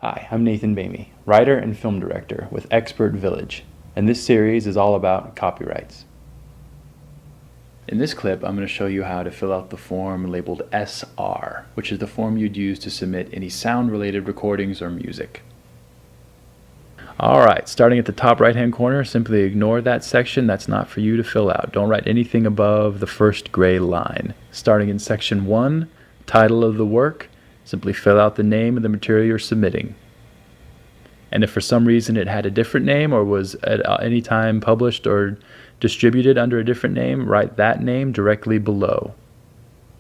Hi, I'm Nathan Bamey, writer and film director with Expert Village, and this series is all about copyrights. In this clip, I'm going to show you how to fill out the form labeled SR, which is the form you'd use to submit any sound-related recordings or music. Alright, starting at the top right-hand corner, simply ignore that section. That's not for you to fill out. Don't write anything above the first gray line. Starting in section 1, title of the work, simply fill out the name of the material you're submitting. And if for some reason it had a different name or was at any time published or distributed under a different name, write that name directly below.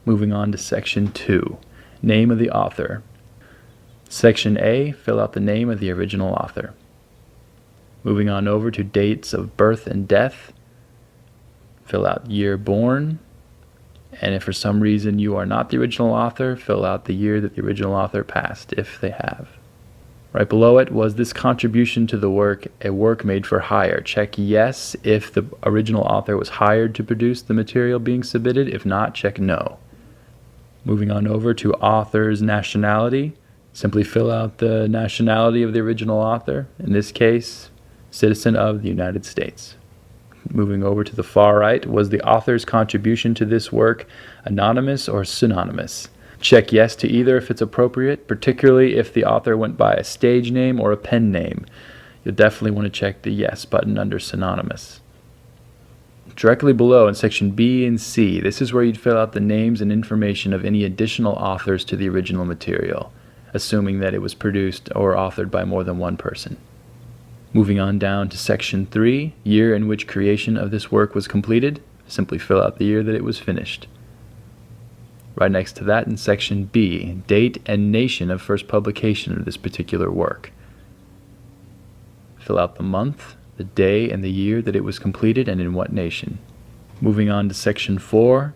Moving on to section 2, name of the author. Section A, fill out the name of the original author. Moving on over to dates of birth and death, fill out year born. And if for some reason you are not the original author, fill out the year that the original author passed, if they have. Right below it, was this contribution to the work a work made for hire? Check yes if the original author was hired to produce the material being submitted. If not, check no. Moving on over to author's nationality, simply fill out the nationality of the original author. In this case, citizen of the United States. Moving over to the far right, was the author's contribution to this work anonymous or synonymous? Check yes to either if it's appropriate, particularly if the author went by a stage name or a pen name. You'll definitely want to check the yes button under synonymous. Directly below in section B and C, this is where you'd fill out the names and information of any additional authors to the original material, assuming that it was produced or authored by more than one person. Moving on down to section 3, year in which creation of this work was completed, simply fill out the year that it was finished. Right next to that in section B, date and nation of first publication of this particular work. Fill out the month, the day, and the year that it was completed and in what nation. Moving on to section 4,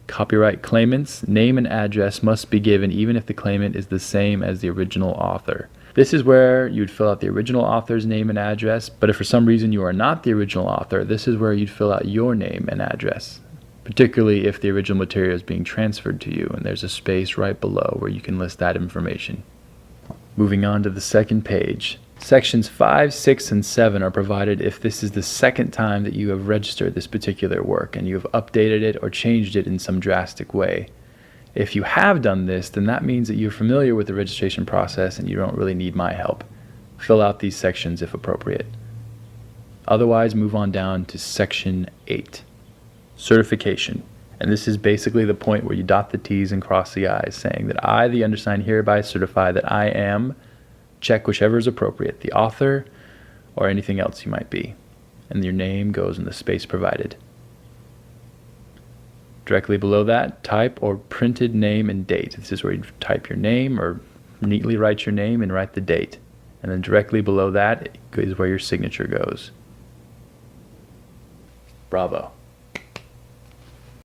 copyright claimants, name and address must be given even if the claimant is the same as the original author. This is where you'd fill out the original author's name and address, but if for some reason you are not the original author, this is where you'd fill out your name and address, particularly if the original material is being transferred to you, and there's a space right below where you can list that information. Moving on to the second page. Sections 5, 6, and 7 are provided if this is the second time that you have registered this particular work and you have updated it or changed it in some drastic way. If you have done this, then that means that you're familiar with the registration process and you don't really need my help. Fill out these sections if appropriate. Otherwise, move on down to section 8, certification. And this is basically the point where you dot the T's and cross the I's, saying that I, the undersigned, hereby certify that I am, check whichever is appropriate, the author or anything else you might be. And your name goes in the space provided. Directly below that, type or printed name and date. This is where you type your name or neatly write your name and write the date. And then directly below that is where your signature goes. Bravo.